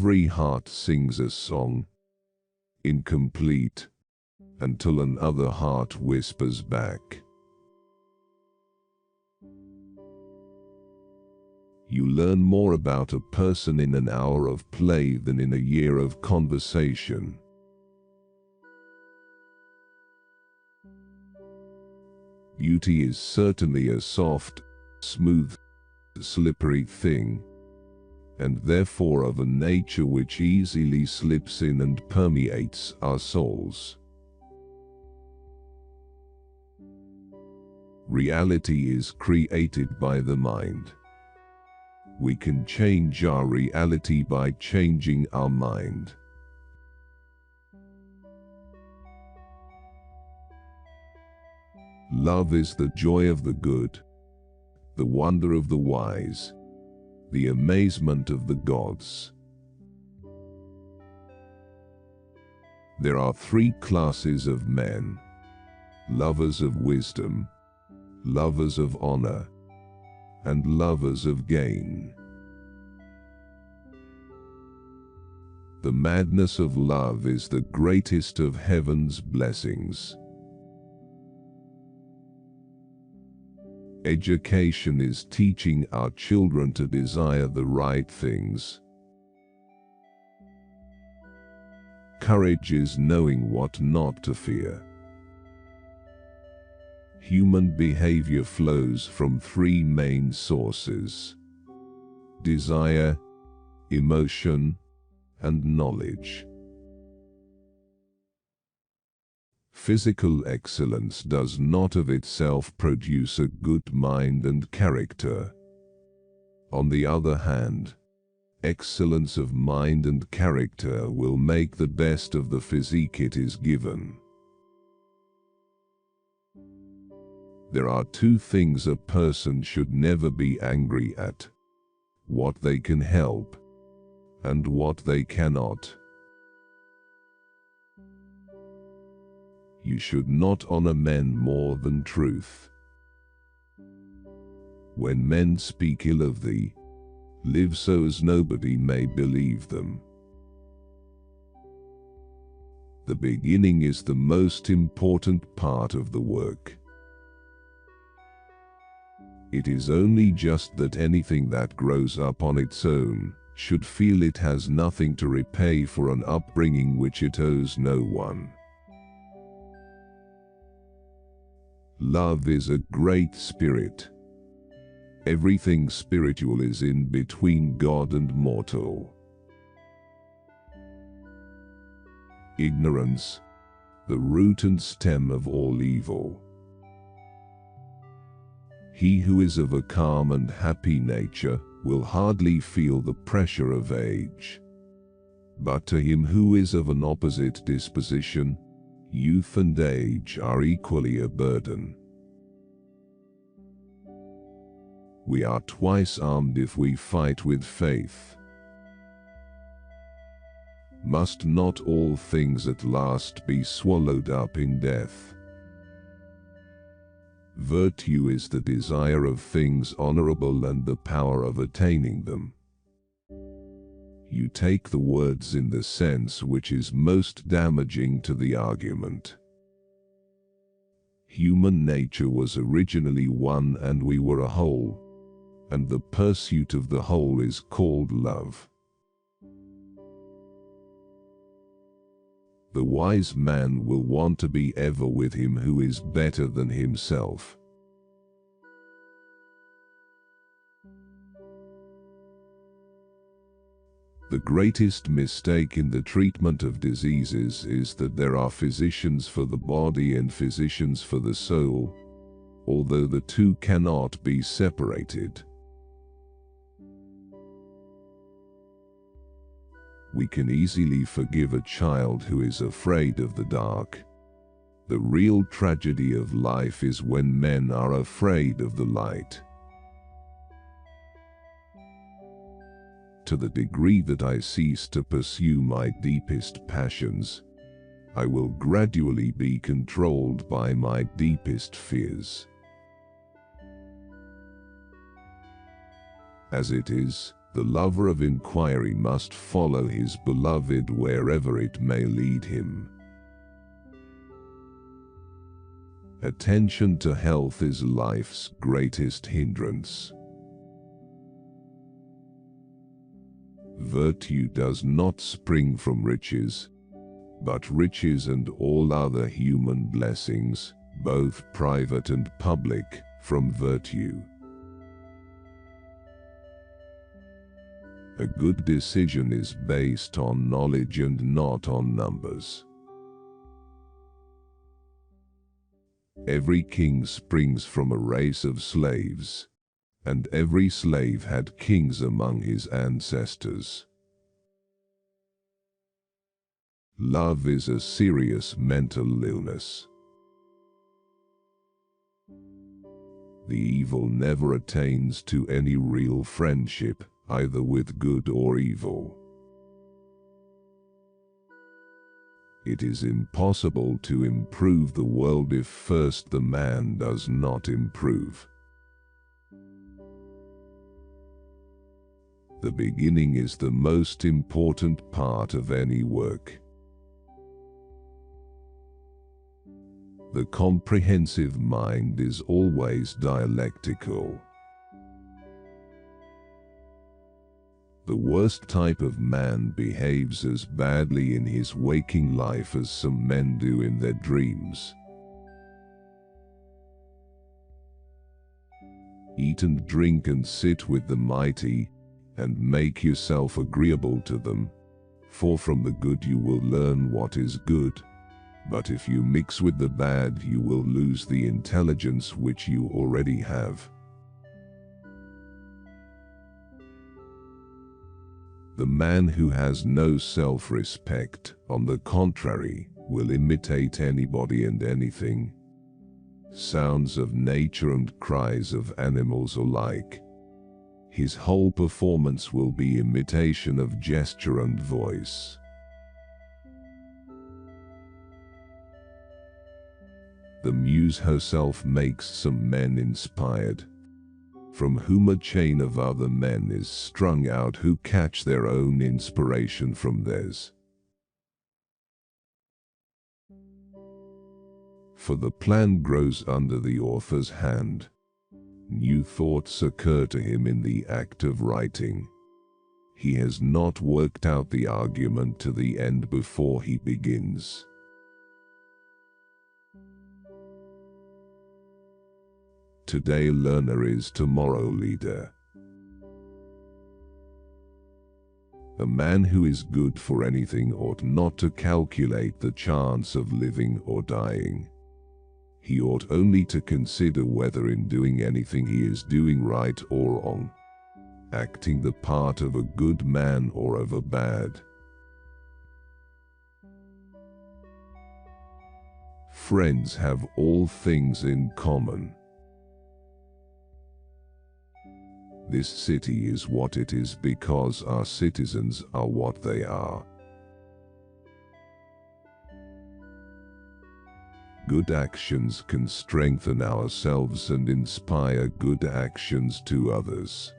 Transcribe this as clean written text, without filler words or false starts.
every heart sings a song, incomplete, until another heart whispers back. You learn more about a person in an hour of play than in a year of conversation. Beauty is certainly a soft, smooth, slippery thing, and therefore of a nature which easily slips in and permeates our souls. Reality is created by the mind. We can change our reality by changing our mind. Love is the joy of the good, the wonder of the wise, the amazement of the gods. There are three classes of men: lovers of wisdom, lovers of honor, and lovers of gain. The madness of love is the greatest of heaven's blessings. Education is teaching our children to desire the right things. Courage is knowing what not to fear. Human behavior flows from three main sources: desire, emotion, and knowledge. Physical excellence does not of itself produce a good mind and character. On the other hand, excellence of mind and character will make the best of the physique it is given. There are two things a person should never be angry at: what they can help, and what they cannot. You should not honor men more than truth. When men speak ill of thee, live so as nobody may believe them. The beginning is the most important part of the work. It is only just that anything that grows up on its own should feel it has nothing to repay for an upbringing which it owes no one. Love is a great spirit. Everything spiritual is in between God and mortal. Ignorance, the root and stem of all evil. He who is of a calm and happy nature will hardly feel the pressure of age. But to him who is of an opposite disposition, youth and age are equally a burden. We are twice armed if we fight with faith. Must not all things at last be swallowed up in death? Virtue is the desire of things honorable and the power of attaining them. You take the words in the sense which is most damaging to the argument. Human nature was originally one and we were a whole, and the pursuit of the whole is called love. The wise man will want to be ever with him who is better than himself. The greatest mistake in the treatment of diseases is that there are physicians for the body and physicians for the soul, although the two cannot be separated. We can easily forgive a child who is afraid of the dark. The real tragedy of life is when men are afraid of the light. To the degree that I cease to pursue my deepest passions, I will gradually be controlled by my deepest fears. As it is, The lover of inquiry must follow his beloved wherever it may lead him. Attention to health is life's greatest hindrance. Virtue does not spring from riches, but riches and all other human blessings, both private and public, from virtue. A good decision is based on knowledge and not on numbers. Every king springs from a race of slaves, and every slave had kings among his ancestors. Love is a serious mental illness. The evil never attains to any real friendship, either with good or evil. It is impossible to improve the world if first the man does not improve. The beginning is the most important part of any work. The comprehensive mind is always dialectical. The worst type of man behaves as badly in his waking life as some men do in their dreams. Eat and drink and sit with the mighty, and make yourself agreeable to them, for from the good you will learn what is good, but if you mix with the bad you will lose the intelligence which you already have. The man who has no self-respect, on the contrary, will imitate anybody and anything. Sounds of nature and cries of animals alike. His whole performance will be imitation of gesture and voice. The muse herself makes some men inspired, from whom a chain of other men is strung out who catch their own inspiration from theirs. For the plan grows under the author's hand. New thoughts occur to him in the act of writing. He has not worked out the argument to the end before he begins. Today learner is tomorrow leader. A man who is good for anything ought not to calculate the chance of living or dying. He ought only to consider whether in doing anything he is doing right or wrong, acting the part of a good man or of a bad. Friends have all things in common. This city is what it is because our citizens are what they are. Good actions can strengthen ourselves and inspire good actions to others.